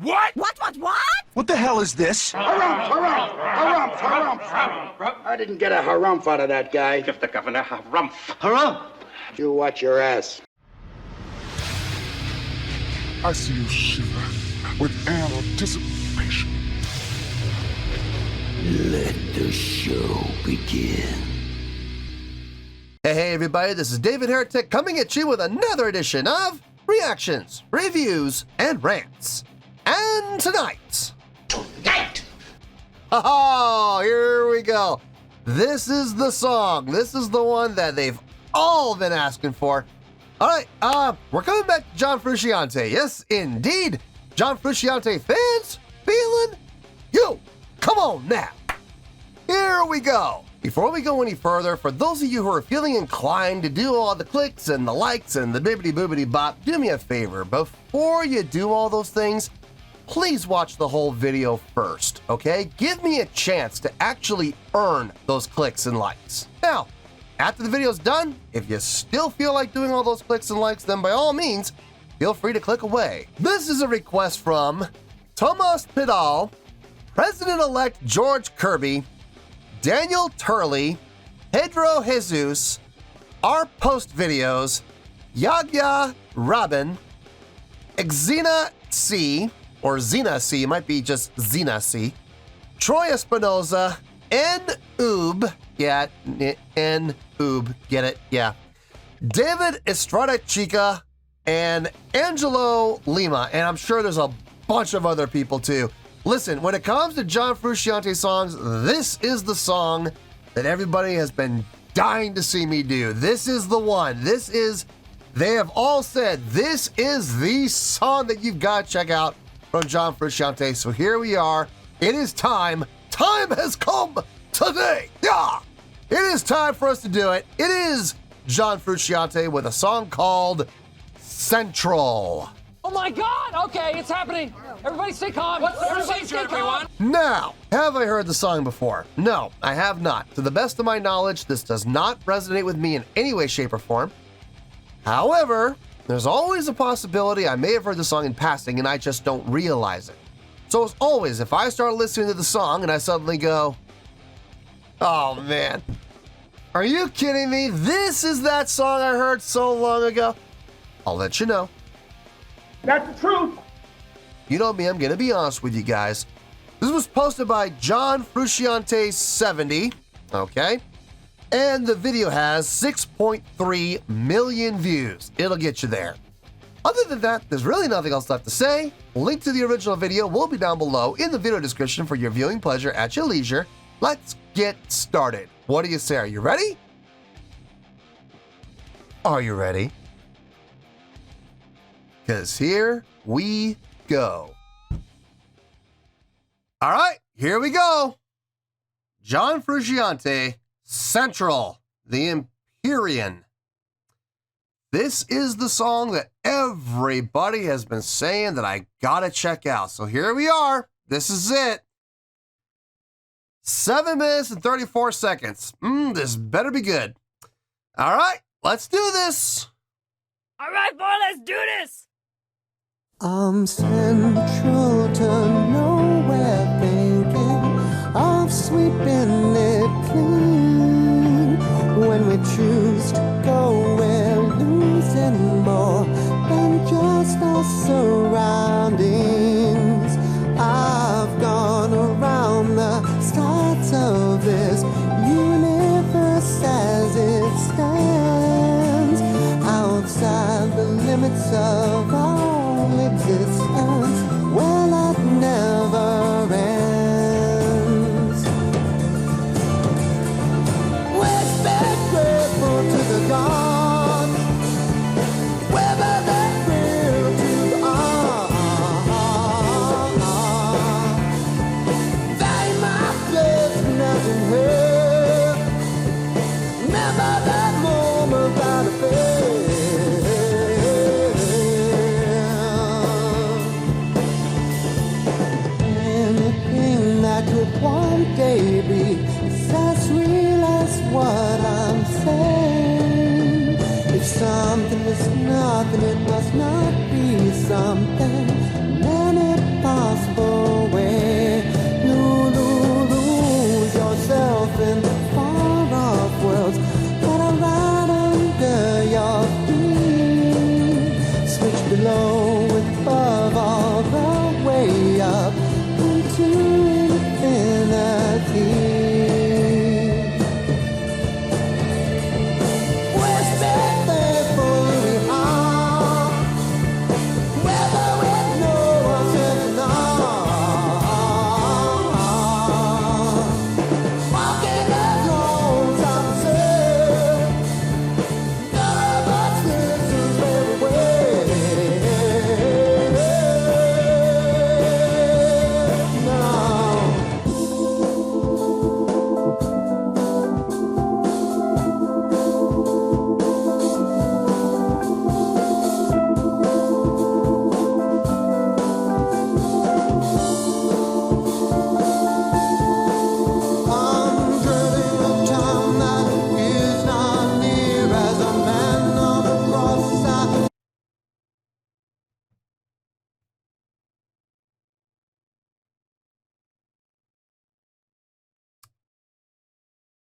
What? What? What the hell is this? Harumph. I didn't get a harumph out of that guy. Give the governor harumph. Harumph! You watch your ass. I see you shiver with anticipation. Let the show begin. Hey everybody, this is David Heretic coming at you with another edition of Reactions, Reviews, and Rants. And tonight... Oh, here we go. This is the song. This is the one that they've all been asking for. All right, we're coming back to John Frusciante. Yes, indeed. John Frusciante Fans FEELIN YOU. Come on now. Here we go. Before we go any further, for those of you who are feeling inclined to do all the clicks and the likes and the bibbity-boobity bop, do me a favor. Before you do all those things, please watch the whole video first, okay? Give me a chance to actually earn those clicks and likes. Now, after the video's done, if you still feel like doing all those clicks and likes, then by all means, feel free to click away. This is a request from Tomas Pidal, President-elect George Kirby, Daniel Turley, Pedro Jesus, our post videos, Yagya Robin, Xena C, or Xena C, it might be just Xena C, Troy Espinoza, N-Oob, yeah, N-Oob, get it? Yeah. David Estrada Chica, and Angelo Lima, and I'm sure there's a bunch of other people too. Listen, when it comes to John Frusciante songs, this is the song that everybody has been dying to see me do. This is the one. This is, they have all said, this is the song that you've got to check out from John Frusciante. So here we are. It is time. Time has come today. Yeah. It is time for us to do it. It is John Frusciante with a song called Central. Oh my God! Okay, it's happening. Everybody stay calm. What's the Everybody procedure, stay calm. everyone? Now, have I heard the song before? No, I have not. To the best of my knowledge, this does not resonate with me in any way, shape, or form. However, there's always a possibility I may have heard the song in passing and I just don't realize it. So as always, if I start listening to the song and I suddenly go, oh man, are you kidding me? This is that song I heard so long ago. I'll let you know. That's the truth. You know me, I'm gonna be honest with you guys. This was posted by John Frusciante 70, okay? And the video has 6.3 million views. It'll get you there. Other than that, there's really nothing else left to say. Link to the original video will be down below in the video description for your viewing pleasure at your leisure. Let's get started. What do you say? Are you ready? Are you ready? Because here we go. All right, here we go. John Frusciante, Central, the Empyrean. This is the song that everybody has been saying that I gotta check out. So here we are. This is it. 7 minutes and 34 seconds. This better be good. All right, let's do this. All right, boy, let's do this. I'm central to nowhere, thinking of sweeping it clean. When we choose to go, we're losing more than just our surroundings. I've gone around the start of this universe as it stands, outside the limits of our existence, well, it never ends. We're grateful to the gods, whether they feel to they my place not in hell. Never that moment that I feel. Could one day be as real as what I'm saying. If something is nothing, it must not be something. And then it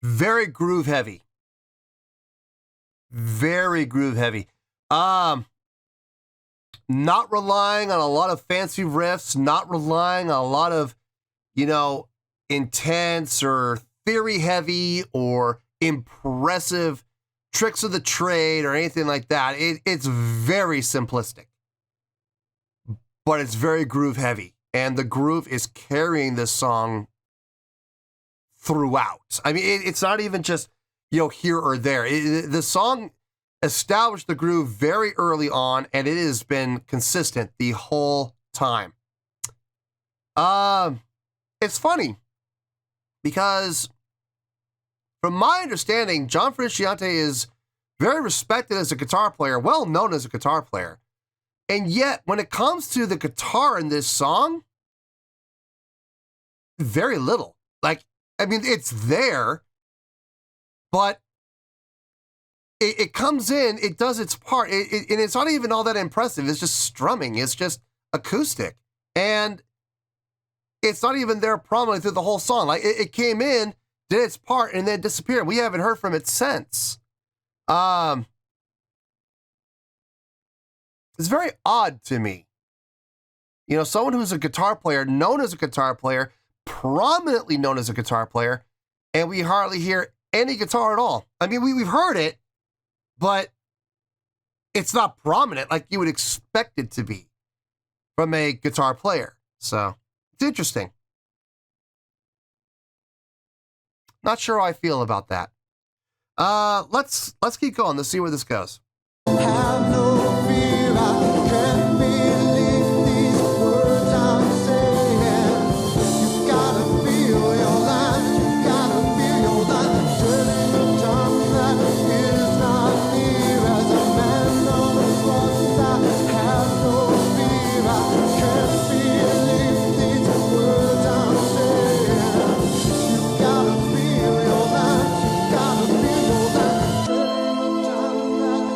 very groove heavy. Very groove heavy. Not relying on a lot of fancy riffs, not relying on a lot of, intense or theory heavy or impressive tricks of the trade or anything like that. It's very simplistic, but it's very groove heavy. And the groove is carrying this song throughout. I mean, it's not even just, here or there. The song established the groove very early on, and it has been consistent the whole time. It's funny because from my understanding, John Frusciante is very respected as a guitar player, well known as a guitar player. And yet, when it comes to the guitar in this song, very little. It's there, but it comes in, it does its part, and it's not even all that impressive. It's just strumming. It's just acoustic. And it's not even there prominently through the whole song. It came in, did its part, and then disappeared. We haven't heard from it since. It's very odd to me. Someone who's a guitar player, known as a guitar player, prominently known as a guitar player, and we hardly hear any guitar at all. I mean, we've heard it, but it's not prominent like you would expect it to be from a guitar player. So it's interesting. Not sure how I feel about that. Let's keep going. Let's see where this goes. Have no fear, I can't believe these words I'm saying. You gotta feel your life, you gotta feel your life. Turning the tongue that is not near. As a man on the cross, I have no fear, I can't believe these words I'm saying. You gotta feel your life, you gotta feel your life. Turning the tongue that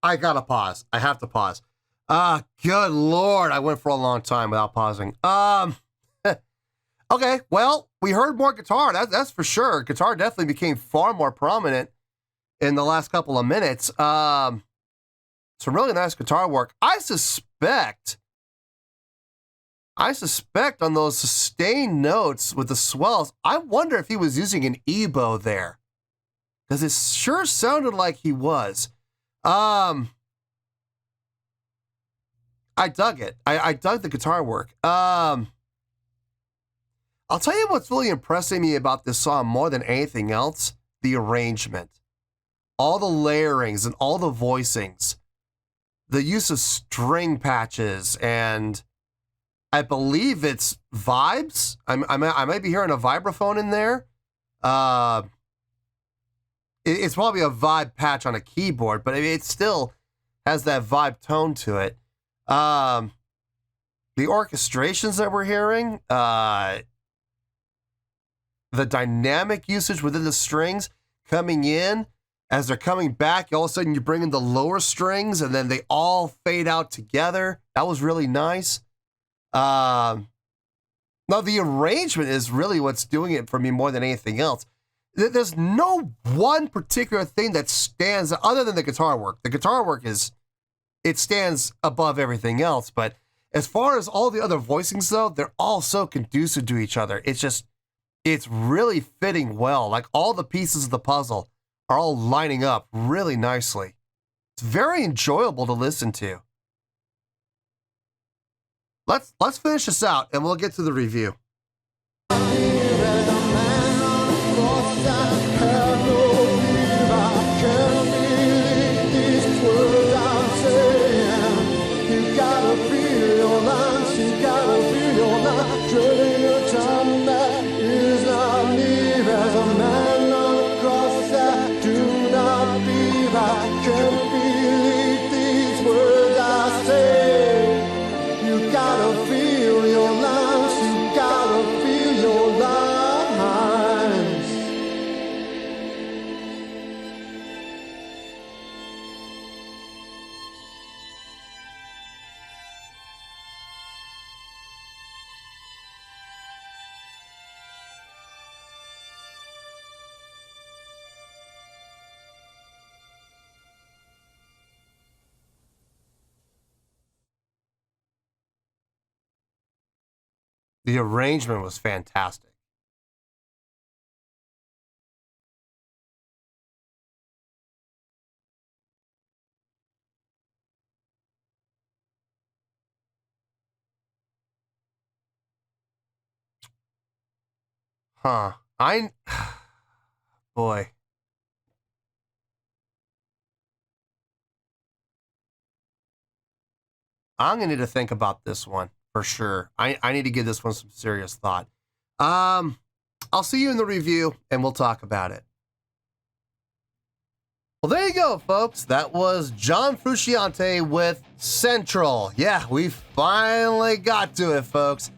I gotta pause. I have to pause. Good Lord, I went for a long time without pausing. Okay, well, we heard more guitar. That's for sure. Guitar definitely became far more prominent in the last couple of minutes. Some really nice guitar work. I suspect on those sustained notes with the swells, I wonder if he was using an ebow there. Because it sure sounded like he was. I dug it. I dug the guitar work. I'll tell you what's really impressing me about this song more than anything else, the arrangement. All the layerings and all the voicings. The use of string patches, and I believe it's vibes. I might be hearing a vibraphone in there. It's probably a vibe patch on a keyboard, but it still has that vibe tone to it. The orchestrations that we're hearing, the dynamic usage within the strings coming in, as they're coming back, all of a sudden you bring in the lower strings and then they all fade out together. That was really nice. Now the arrangement is really what's doing it for me more than anything else. There's no one particular thing that stands other than the guitar work. The guitar work it stands above everything else. But as far as all the other voicings though, they're all so conducive to each other. It's really fitting well. Like all the pieces of the puzzle are all lining up really nicely. It's very enjoyable to listen to. Let's finish this out and we'll get to the review. The arrangement was fantastic. Huh. Boy. I'm going to need to think about this one for sure. I need to give this one some serious thought. I'll see you in the review and we'll talk about it. Well, there you go, folks. That was John Frusciante with Central. Yeah, we finally got to it, folks.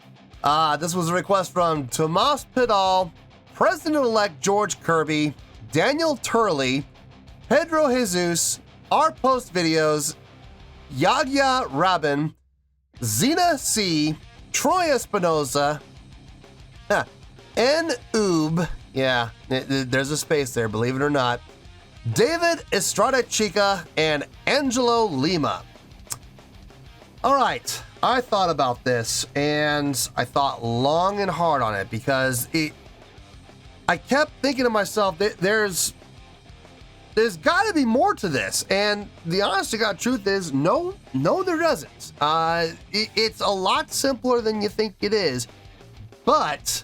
This was a request from Tomas Pedal, President-elect George Kirby, Daniel Turley, Pedro Jesus, R Post Videos, Yagya Rabin, Zena C, Troy Espinoza, N Oob, yeah, there's a space there, believe it or not, David Estrada Chica, and Angelo Lima. All right, I thought about this, and I thought long and hard on it, because I kept thinking to myself that there's got to be more to this, and the honest to God truth is, no, there doesn't. It's a lot simpler than you think it is, but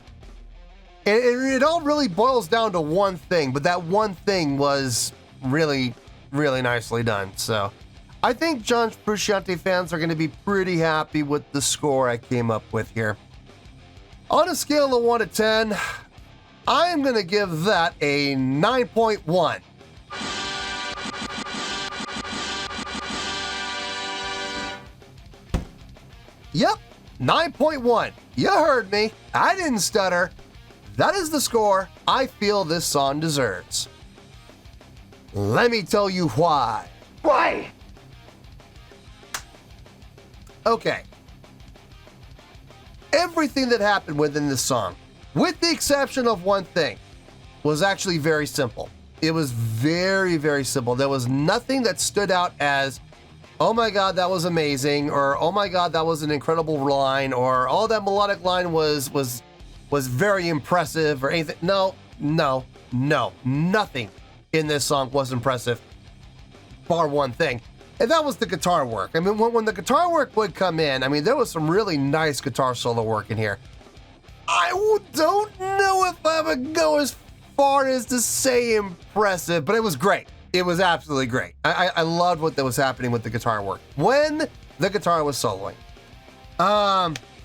it all really boils down to one thing, but that one thing was really, really nicely done. So I think John Frusciante fans are going to be pretty happy with the score I came up with here. On a scale of 1 to 10, I am going to give that a 9.1. Yep, 9.1. You heard me. I didn't stutter. That is the score I feel this song deserves. Let me tell you why. Why? Okay. Everything that happened within this song, with the exception of one thing, was actually very simple. It was very, very simple. There was nothing that stood out as, oh my God, that was amazing, or oh my God, that was an incredible line, or oh, that melodic line was very impressive, or anything. No, nothing in this song was impressive, bar one thing, and that was the guitar work. I mean, when the guitar work would come in, I mean, there was some really nice guitar solo work in here. I don't know if I would go as far as to say impressive, but it was great. It was absolutely great. I loved what that was happening with the guitar work. When the guitar was soloing,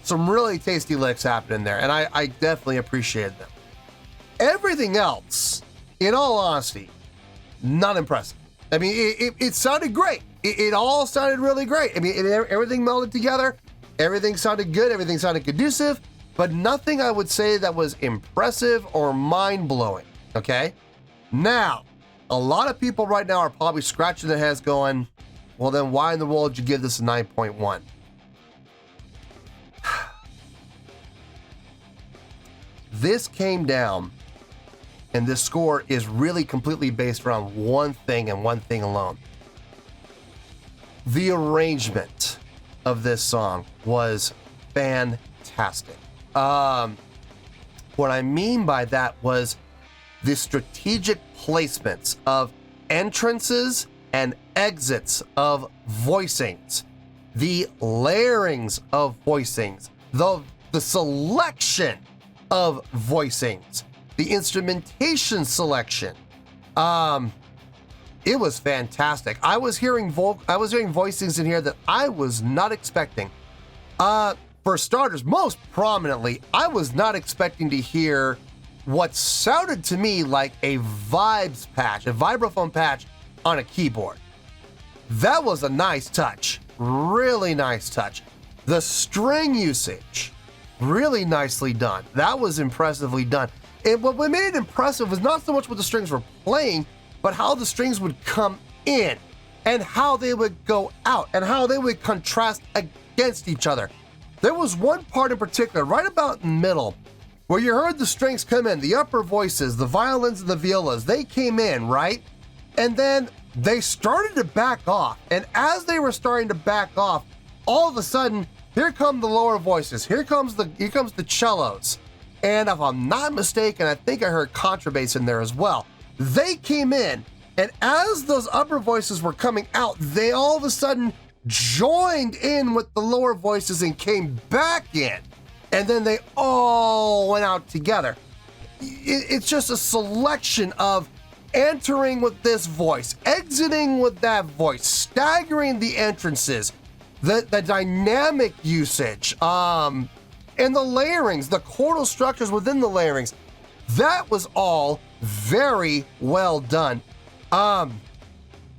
some really tasty licks happened in there, and I definitely appreciated them. Everything else, in all honesty, not impressive. I mean, it sounded great. It all sounded really great. I mean, everything melded together. Everything sounded good. Everything sounded conducive, but nothing I would say that was impressive or mind-blowing, okay? Now, a lot of people right now are probably scratching their heads going, well, then why in the world did you give this a 9.1? This came down, and this score is really completely based around one thing and one thing alone. The arrangement of this song was fantastic. What I mean by that was the strategic placements of entrances and exits of voicings, the layerings of voicings, the selection of voicings, the instrumentation selection. It was fantastic. I was hearing voicings in here that I was not expecting. For starters, most prominently, I was not expecting to hear what sounded to me like a vibes patch, a vibraphone patch on a keyboard. That was a nice touch, really nice touch. The string usage, really nicely done. That was impressively done. And what made it impressive was not so much what the strings were playing, but how the strings would come in and how they would go out and how they would contrast against each other. There was one part in particular, right about in the middle, where you heard the strings come in, the upper voices, the violins and the violas, they came in, right? And then they started to back off. And as they were starting to back off, all of a sudden, here come the lower voices. Here comes the cellos. And if I'm not mistaken, I think I heard contrabass in there as well. They came in, and as those upper voices were coming out, they all of a sudden joined in with the lower voices and came back in. And then they all went out together. It's just a selection of entering with this voice, exiting with that voice, staggering the entrances, the dynamic usage, and the layerings, the chordal structures within the layerings. That was all very well done, and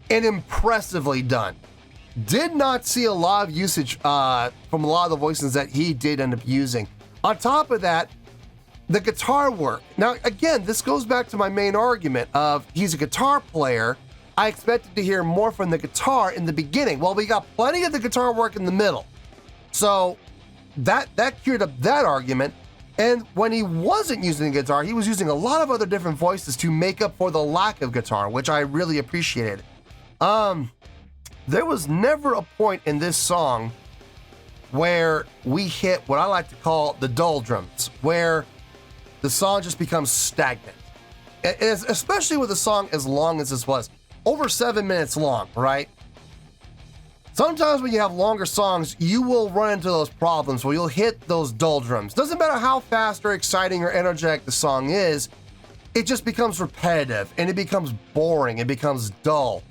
impressively done. Did not see a lot of usage from a lot of the voices that he did end up using. On top of that, the guitar work. Now, again, this goes back to my main argument of he's a guitar player. I expected to hear more from the guitar in the beginning. Well, we got plenty of the guitar work in the middle. So that cured up that argument. And when he wasn't using the guitar, he was using a lot of other different voices to make up for the lack of guitar, which I really appreciated. There was never a point in this song where we hit what I like to call the doldrums, where the song just becomes stagnant. Especially with a song as long as this was, over 7 minutes long, right? Sometimes when you have longer songs, you will run into those problems where you'll hit those doldrums. Doesn't matter how fast or exciting or energetic the song is, it just becomes repetitive and it becomes boring, it becomes dull.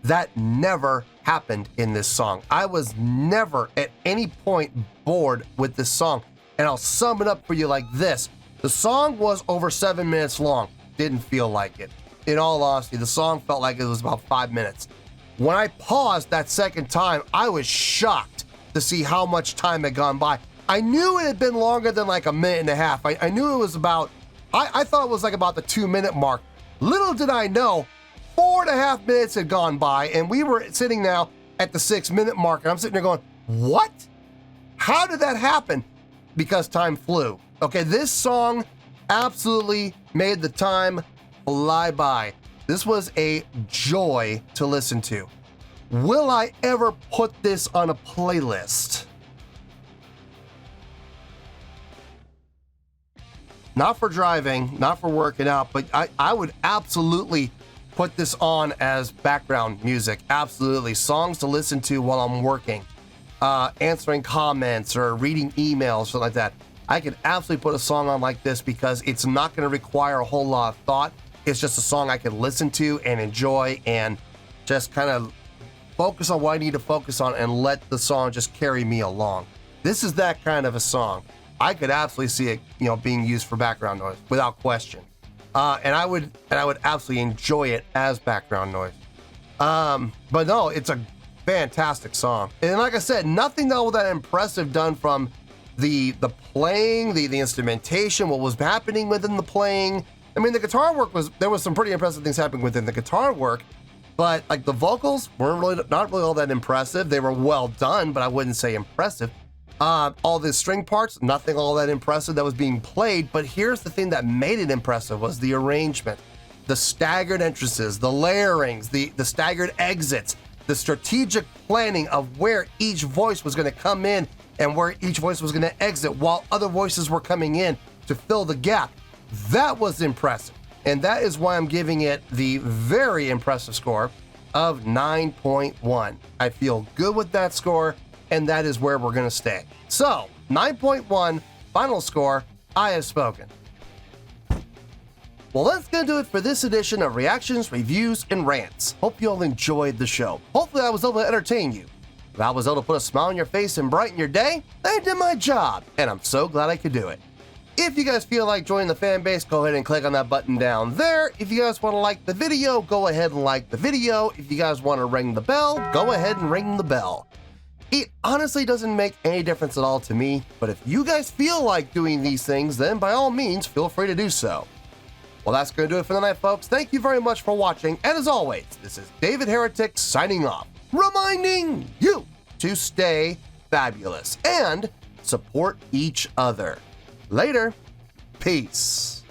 That never happened in this song. I was never at any point bored with this song. And I'll sum it up for you like this. The song was over 7 minutes long. Didn't feel like it. In all honesty, the song felt like it was about 5 minutes. When I paused that second time, I was shocked to see how much time had gone by. I knew it had been longer than like a minute and a half. I knew it was about, I thought it was like about the 2 minute mark. Little did I know, 4.5 minutes had gone by, and we were sitting now at the 6-minute mark, and I'm sitting there going, what? How did that happen? Because time flew. Okay, this song absolutely made the time fly by. This was a joy to listen to. Will I ever put this on a playlist? Not for driving, not for working out, but I would absolutely put this on as background music. Absolutely. Songs to listen to while I'm working, answering comments or reading emails, something like that. I could absolutely put a song on like this because it's not going to require a whole lot of thought. It's just a song I can listen to and enjoy and just kind of focus on what I need to focus on and let the song just carry me along. This is that kind of a song. I could absolutely see it, being used for background noise without question. And I would absolutely enjoy it as background noise. But no, it's a fantastic song. And like I said, nothing though that impressive done from the playing, the instrumentation, what was happening within the playing. I mean, the guitar work there was some pretty impressive things happening within the guitar work, but like the vocals weren't not really all that impressive. They were well done, but I wouldn't say impressive. All the string parts, nothing all that impressive that was being played, but here's the thing that made it impressive was the arrangement, the staggered entrances, the layerings, the staggered exits, the strategic planning of where each voice was going to come in and where each voice was going to exit while other voices were coming in to fill the gap. That was impressive, and that is why I'm giving it the very impressive score of 9.1. I feel good with that score, and that is where we're going to stay. So, 9.1, final score, I have spoken. Well, that's going to do it for this edition of Reactions, Reviews, and Rants. Hope you all enjoyed the show. Hopefully I was able to entertain you. If I was able to put a smile on your face and brighten your day, I did my job, and I'm so glad I could do it. If you guys feel like joining the fan base, go ahead and click on that button down there. If you guys want to like the video, go ahead and like the video. If you guys want to ring the bell, go ahead and ring the bell. It honestly doesn't make any difference at all to me, but if you guys feel like doing these things, then by all means, feel free to do so. Well, that's going to do it for the night, folks. Thank you very much for watching, and as always, this is David Heretic signing off, reminding you to stay fabulous and support each other. Later. Peace.